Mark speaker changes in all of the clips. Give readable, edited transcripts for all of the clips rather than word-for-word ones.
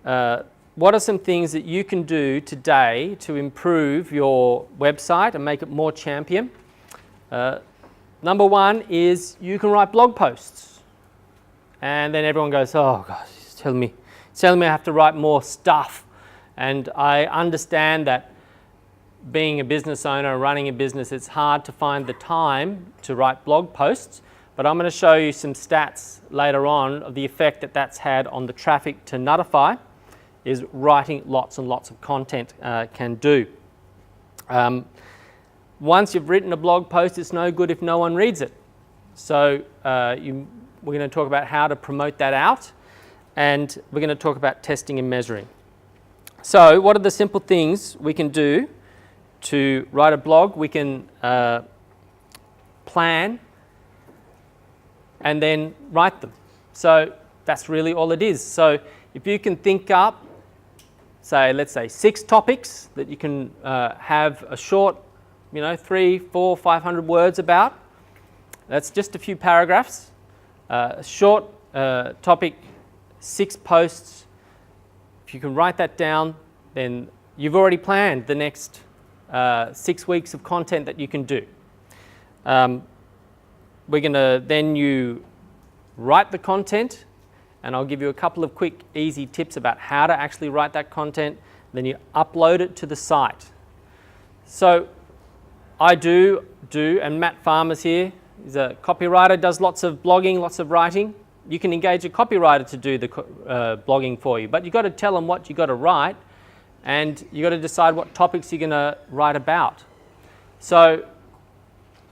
Speaker 1: what are some things that you can do today to improve your website and make it more champion? Number one is you can write blog posts. And then everyone goes, oh gosh, he's telling me I have to write more stuff. And I understand that being a business owner, running a business, it's hard to find the time to write blog posts. But I'm going to show you some stats later on of the effect that that's had on the traffic to Nutify, is writing lots and lots of content can do. Once you've written a blog post, it's no good if no one reads it. So we're going to talk about how to promote that out, and we're going to talk about testing and measuring. So what are the simple things we can do to write a blog? We can plan and then write them. So that's really all it is. So if you can think up, let's say 6 topics that you can have a short, 300, 400, 500 words about. That's just a few paragraphs. Short topic, 6 posts. If you can write that down, then you've already planned the next 6 weeks of content that you can do. We're going to then you write the content, and I'll give you a couple of quick, easy tips about how to actually write that content. Then you upload it to the site. So I do, and Matt Farmer's here. He's a copywriter, does lots of blogging, lots of writing. You can engage a copywriter to do the blogging for you, but you've got to tell them what you've got to write, and you've got to decide what topics you're going to write about. So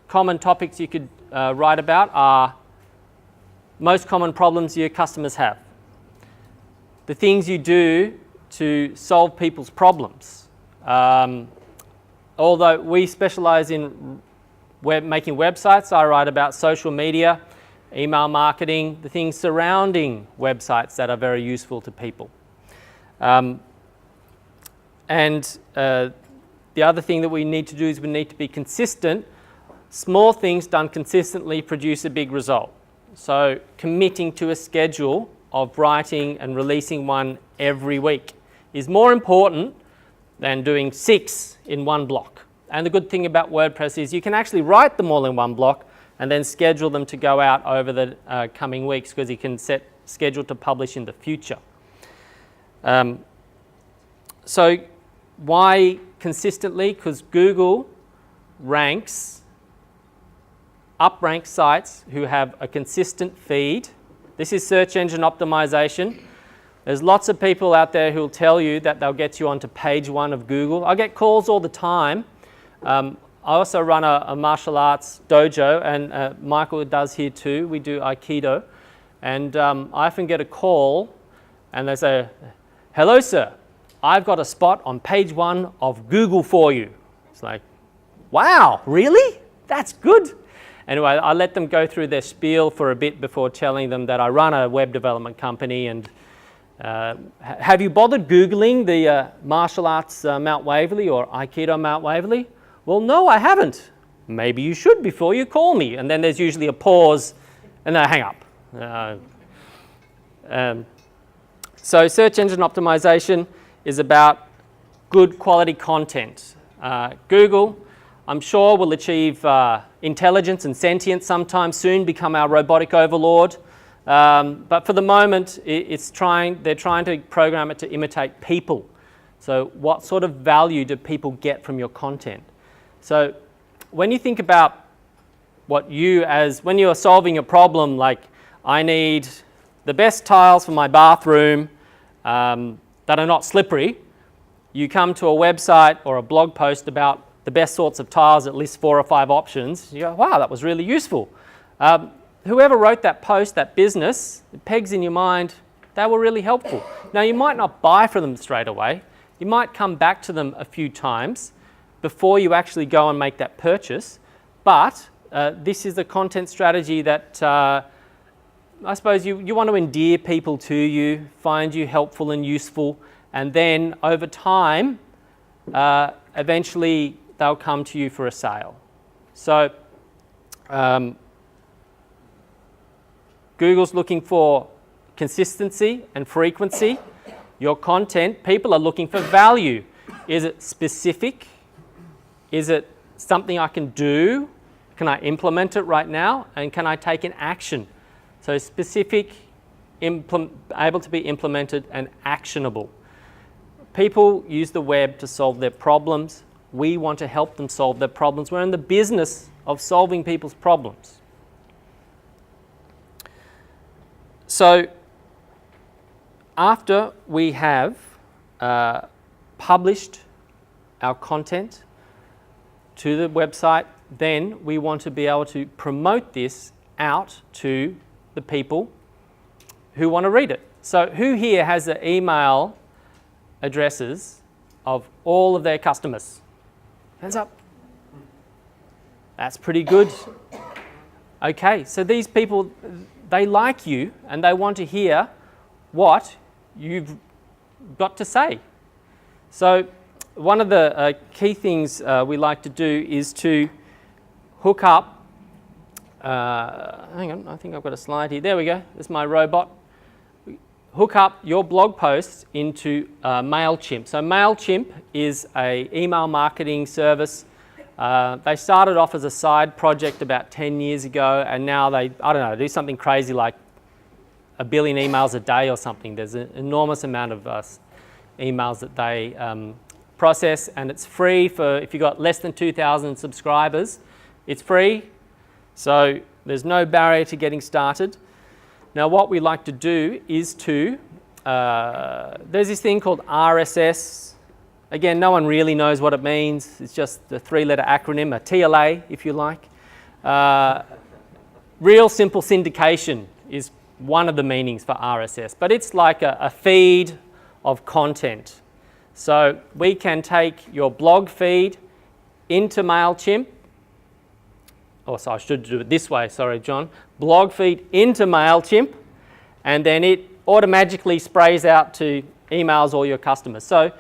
Speaker 1: common topics you could write about are most common problems your customers have, the things you do to solve people's problems. Although we specialize in making websites, I write about social media, email marketing, the things surrounding websites that are very useful to people. The other thing that we need to do is we need to be consistent. Small things done consistently produce a big result. So committing to a schedule of writing and releasing one every week is more important than doing 6 in one block. And the good thing about WordPress is you can actually write them all in one block and then schedule them to go out over the coming weeks, because you can set schedule to publish in the future. So why consistently? Because Google upranks sites who have a consistent feed. This is search engine optimization. There's lots of people out there who will tell you that they'll get you onto page 1 of Google. I get calls all the time. I also run a martial arts dojo, and Michael does here too. We do Aikido. And I often get a call and they say, hello sir, I've got a spot on page 1 of Google for you. It's like, wow, really? That's good. Anyway, I let them go through their spiel for a bit before telling them that I run a web development company, and have you bothered Googling the martial arts Mount Waverley or Aikido Mount Waverley? Well, no, I haven't. Maybe you should before you call me. And then there's usually a pause and then I hang up. So search engine optimization is about good quality content. Google, I'm sure, will achieve intelligence and sentience sometime soon, become our robotic overlord. But for the moment, they're trying to program it to imitate people. So what sort of value do people get from your content? So when you think about when you're solving a problem, like I need the best tiles for my bathroom that are not slippery, you come to a website or a blog post about the best sorts of tiles, at least 4 or 5 options. You go, wow, that was really useful. Whoever wrote that post, that business, it pegs in your mind, they were really helpful. Now, you might not buy from them straight away. You might come back to them a few times before you actually go and make that purchase. But this is a content strategy that I suppose you want to endear people to you, find you helpful and useful, and then over time, eventually they'll come to you for a sale. So Google's looking for consistency and frequency. your content, people are looking for value. Is it specific? Is it something I can do? Can I implement it right now? And can I take an action? So specific, able to be implemented and actionable. People use the web to solve their problems. We want to help them solve their problems. We're in the business of solving people's problems. So after we have published our content to the website, then we want to be able to promote this out to the people who want to read it. So who here has the email addresses of all of their customers? Hands up. That's pretty good. Okay, so these people, they like you and they want to hear what you've got to say. So one of the key things we like to do is to hook up, hang on, I think I've got a slide here. There we go, there's my robot. Hook up your blog posts into MailChimp. So MailChimp is an email marketing service. They started off as a side project about 10 years ago, and now they, I don't know, do something crazy like 1 billion emails a day or something. There's an enormous amount of emails that they process, and it's free for, if you've got less than 2,000 subscribers, it's free. So there's no barrier to getting started. Now what we like to do is to, there's this thing called RSS. Again, no one really knows what it means. It's just the 3-letter acronym, a TLA if you like. Real simple syndication is one of the meanings for RSS, but it's like a feed of content. So we can take your blog feed into MailChimp. Oh, so I should do it this way, sorry, John. Blog feed into MailChimp, and then it automatically sprays out to emails all your customers. So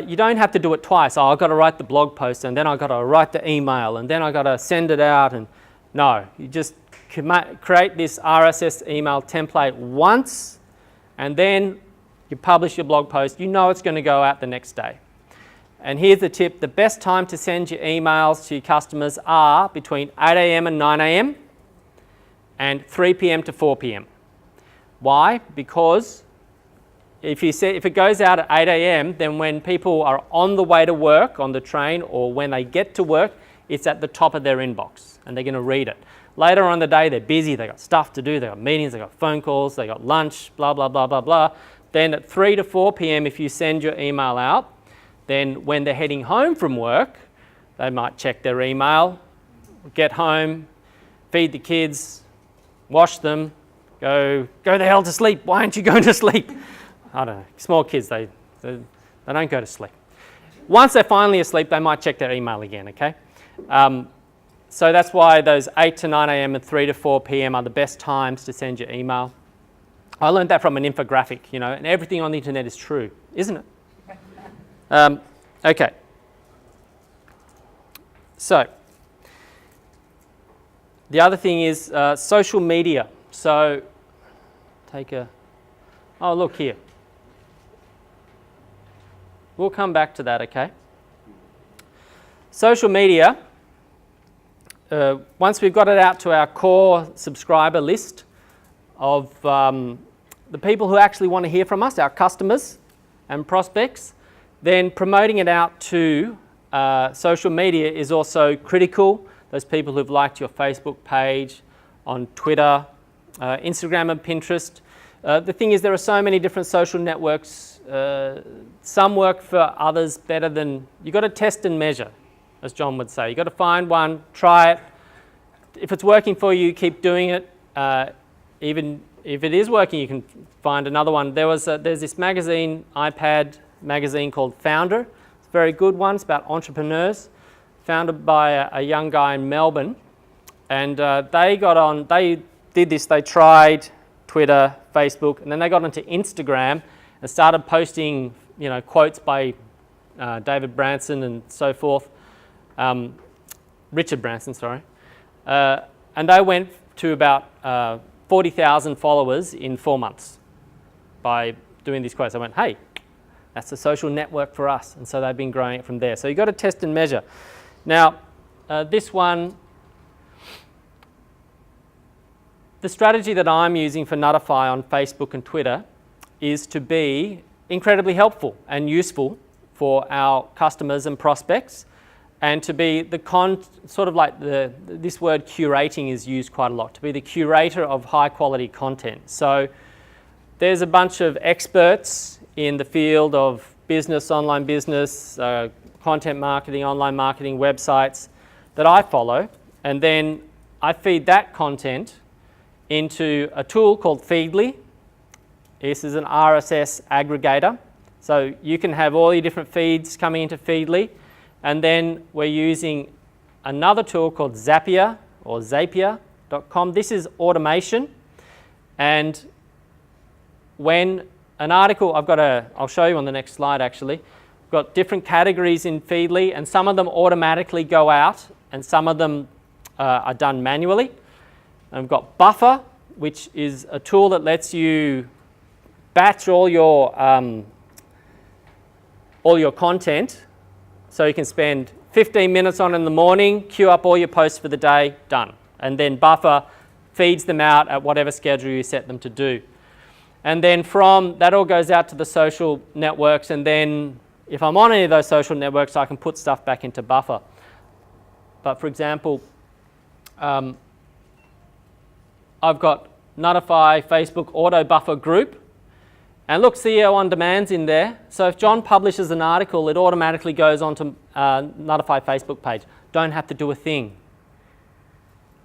Speaker 1: you don't have to do it twice. Oh, I've got to write the blog post, and then I've got to write the email, and then I've got to send it out. And no, you just create this RSS email template once, and then you publish your blog post. You know it's going to go out the next day. And here's the tip, the best time to send your emails to your customers are between 8 a.m. and 9 a.m. and 3 p.m. to 4 p.m. Why? Because if it goes out at 8 a.m., then when people are on the way to work, on the train, or when they get to work, it's at the top of their inbox, and they're going to read it. Later on in the day, they're busy, they've got stuff to do, they've got meetings, they've got phone calls, they've got lunch, blah, blah, blah, blah, blah. Then at 3 to 4 p.m., if you send your email out, then when they're heading home from work, they might check their email, get home, feed the kids, wash them, go the hell to sleep. Why aren't you going to sleep? I don't know. Small kids, they don't go to sleep. Once they're finally asleep, they might check their email again, okay? So that's why those 8 to 9 a.m. and 3 to 4 p.m. are the best times to send your email. I learned that from an infographic, you know, and everything on the internet is true, isn't it? Okay. So, the other thing is social media. So, oh look here. We'll come back to that, okay? Social media, once we've got it out to our core subscriber list of the people who actually want to hear from us, our customers and prospects, then promoting it out to social media is also critical. Those people who've liked your Facebook page, on Twitter, Instagram and Pinterest. The thing is, there are so many different social networks. Some work for others better than, you've got to test and measure, as John would say. You've got to find one, try it. If it's working for you, keep doing it. Even if it is working, you can find another one. There's this magazine, iPad magazine called Founder. It's a very good one. It's about entrepreneurs, founded by a young guy in Melbourne. And they did this, they tried Twitter, Facebook, and then they got onto Instagram and started posting, you know, quotes by David Branson and so forth. Richard Branson, sorry. And they went to about 40,000 followers in 4 months by doing these quotes. I went, hey, that's a social network for us. And so they've been growing it from there. So you've got to test and measure. Now, this one, the strategy that I'm using for Notify on Facebook and Twitter is to be incredibly helpful and useful for our customers and prospects, and to be the sort of like this word curating is used quite a lot, to be the curator of high quality content. So there's a bunch of experts in the field of business, online business, content marketing, online marketing, websites that I follow, and then I feed that content into a tool called Feedly. This is an RSS aggregator. So you can have all your different feeds coming into Feedly, and then we're using another tool called Zapier or Zapier.com. This is automation, and when an article, I'll show you on the next slide actually. We've got different categories in Feedly, and some of them automatically go out, and some of them are done manually. And we've got Buffer, which is a tool that lets you batch all your content, so you can spend 15 minutes on it in the morning, queue up all your posts for the day, done. And then Buffer feeds them out at whatever schedule you set them to do. And then from that all goes out to the social networks, and then if I'm on any of those social networks, I can put stuff back into Buffer. But for example, I've got Notify Facebook Auto Buffer Group, and look, CEO on Demand's in there. So if John publishes an article, it automatically goes onto Notify Facebook page. Don't have to do a thing.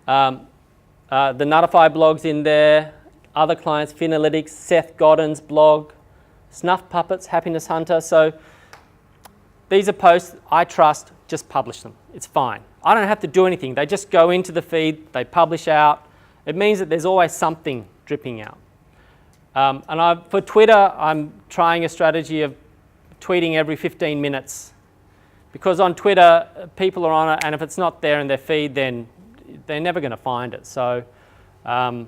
Speaker 1: The Notify blog's in there, other clients, Finalytics, Seth Godin's blog, Snuff Puppets, Happiness Hunter. So these are posts I trust, just publish them. It's fine. I don't have to do anything. They just go into the feed, they publish out. It means that there's always something dripping out. For Twitter, I'm trying a strategy of tweeting every 15 minutes. Because on Twitter, people are on it, and if it's not there in their feed, then they're never going to find it. So that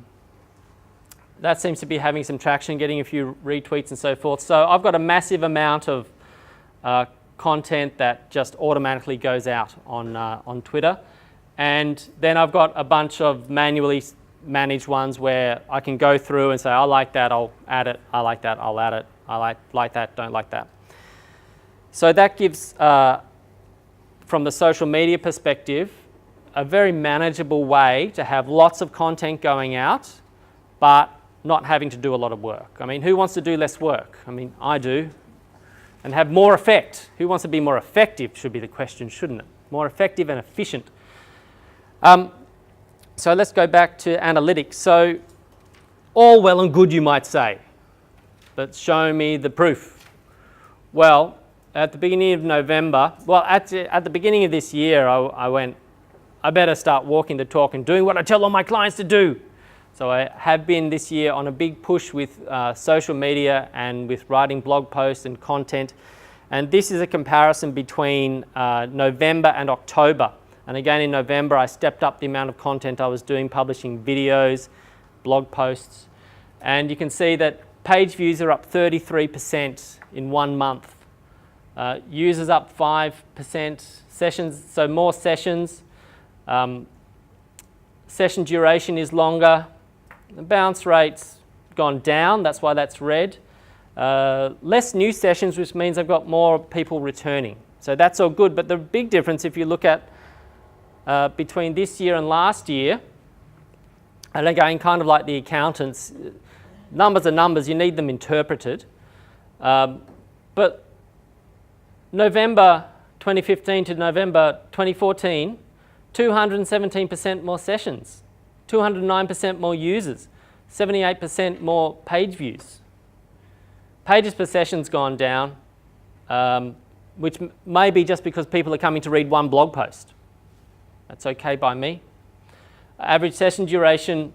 Speaker 1: seems to be having some traction, getting a few retweets and so forth. So I've got a massive amount of content that just automatically goes out on Twitter. And then I've got a bunch of manually managed ones where I can go through and say, I like that, I'll add it. I like that, I'll add it. I like that, don't like that. So that gives, from the social media perspective, a very manageable way to have lots of content going out, but not having to do a lot of work. I mean, who wants to do less work? I mean, I do. And have more effect. Who wants to be more effective should be the question, shouldn't it? More effective and efficient. So let's go back to analytics. So all well and good, you might say, but show me the proof. Well, at the beginning of November, at the beginning of this year, I went, I better start walking the talk and doing what I tell all my clients to do. So I have been this year on a big push with social media and with writing blog posts and content. And this is a comparison between November and October. And again, in November, I stepped up the amount of content I was doing, publishing videos, blog posts. And you can see that page views are up 33% in 1 month. Users up 5%, sessions, so more sessions. Session duration is longer. The bounce rate's gone down, that's why that's red. Less new sessions, which means I've got more people returning. So that's all good, but the big difference, if you look at between this year and last year, and again, kind of like the accountants, numbers are numbers, you need them interpreted. But November 2015 to November 2014, 217% more sessions, 209% more users, 78% more page views. Pages per session's gone down, which may be just because people are coming to read one blog post. That's okay by me. Average session duration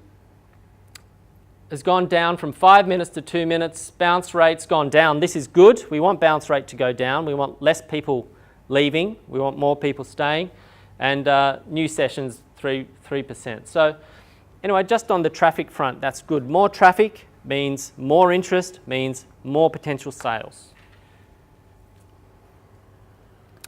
Speaker 1: has gone down from 5 minutes to 2 minutes. Bounce rate's gone down. This is good. We want bounce rate to go down. We want less people leaving. We want more people staying. And new sessions, 3%. So anyway, just on the traffic front, that's good. More traffic means more interest, means more potential sales.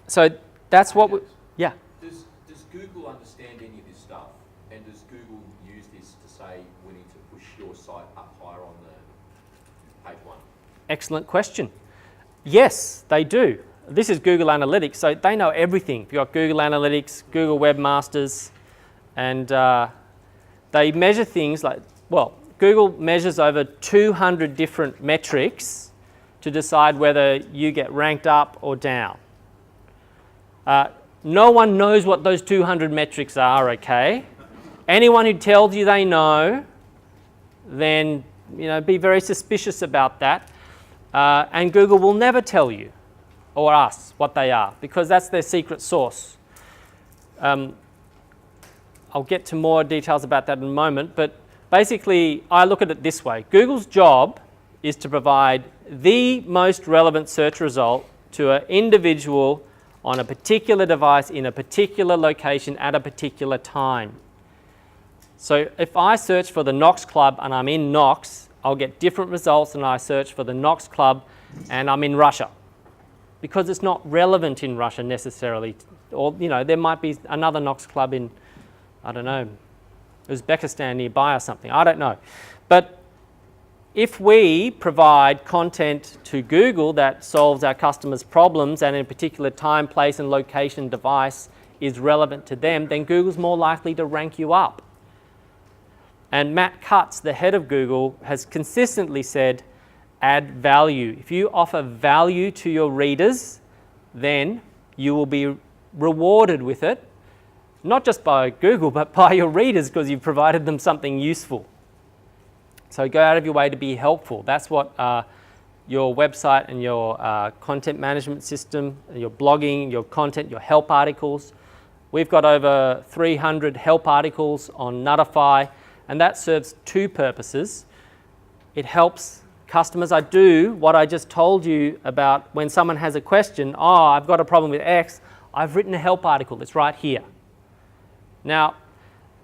Speaker 1: So that's what we, yeah.
Speaker 2: Does Google understand any of this stuff? And does Google use this to say we need to push your site up higher on the page 1?
Speaker 1: Excellent question. Yes, they do. This is Google Analytics, so they know everything. You've got Google Analytics, Google Webmasters, and they measure things like, well, Google measures over 200 different metrics to decide whether you get ranked up or down. No one knows what those 200 metrics are, okay? Anyone who tells you they know, then be very suspicious about that. And Google will never tell you or us what they are, because that's their secret sauce. I'll get to more details about that in a moment, but basically I look at it this way. Google's job is to provide the most relevant search result to an individual on a particular device in a particular location at a particular time. So if I search for the Knox Club and I'm in Knox, I'll get different results than I search for the Knox Club and I'm in Russia, because it's not relevant in Russia necessarily. Or, there might be another Knox Club in, I don't know, Uzbekistan nearby or something. I don't know. But if we provide content to Google that solves our customers' problems and in a particular time, place and location device is relevant to them, then Google's more likely to rank you up. And Matt Cutts, the head of Google, has consistently said, add value. If you offer value to your readers, then you will be rewarded with it, not just by Google, but by your readers, because you've provided them something useful. So go out of your way to be helpful. That's what your website and your content management system, your blogging, your content, your help articles. We've got over 300 help articles on Nutify, and that serves two purposes. It helps customers. I do what I just told you about when someone has a question. Oh, I've got a problem with X. I've written a help article. It's right here. Now,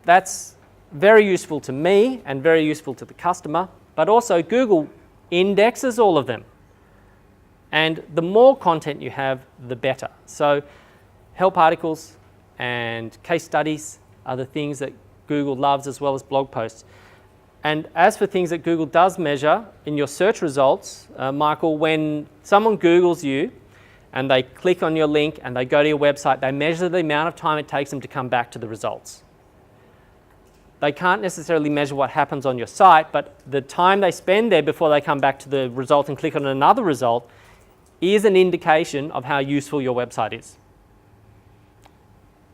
Speaker 1: that's very useful to me and very useful to the customer, but also Google indexes all of them. And the more content you have, the better. So help articles and case studies are the things that Google loves, as well as blog posts. And as for things that Google does measure in your search results, Michael, when someone Googles you and they click on your link and they go to your website, they measure the amount of time it takes them to come back to the results. They can't necessarily measure what happens on your site, but the time they spend there before they come back to the result and click on another result is an indication of how useful your website is.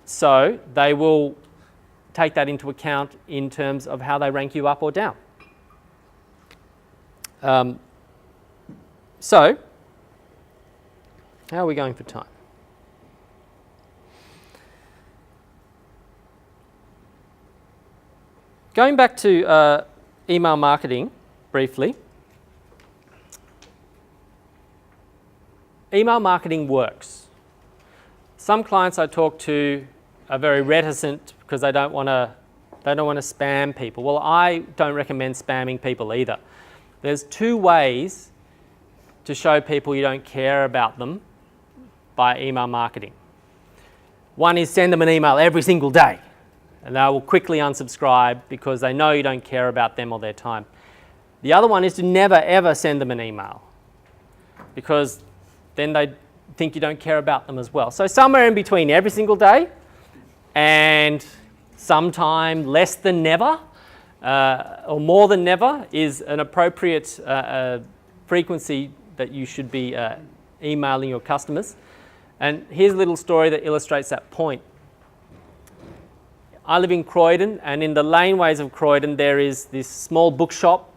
Speaker 1: So they will take that into account in terms of how they rank you up or down. So, how are we going for time? Going back to email marketing briefly. Email marketing works. Some clients I talk to are very reticent because they don't want to spam people. Well, I don't recommend spamming people either. There's two ways to show people you don't care about them by email marketing. One is send them an email every single day, and they will quickly unsubscribe because they know you don't care about them or their time. The other one is to never ever send them an email, because then they think you don't care about them as well. So somewhere in between every single day and sometime less than never or more than never is an appropriate frequency that you should be emailing your customers. And here's a little story that illustrates that point. I live in Croydon, and in the laneways of Croydon there is this small bookshop,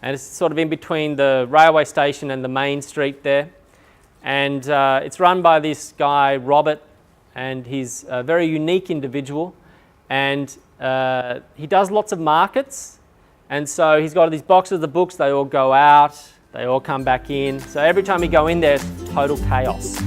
Speaker 1: and it's sort of in between the railway station and the main street there. And it's run by this guy, Robert, and he's a very unique individual. And he does lots of markets. And so he's got these boxes of books, they all go out, they all come back in. So every time you go in there, it's total chaos.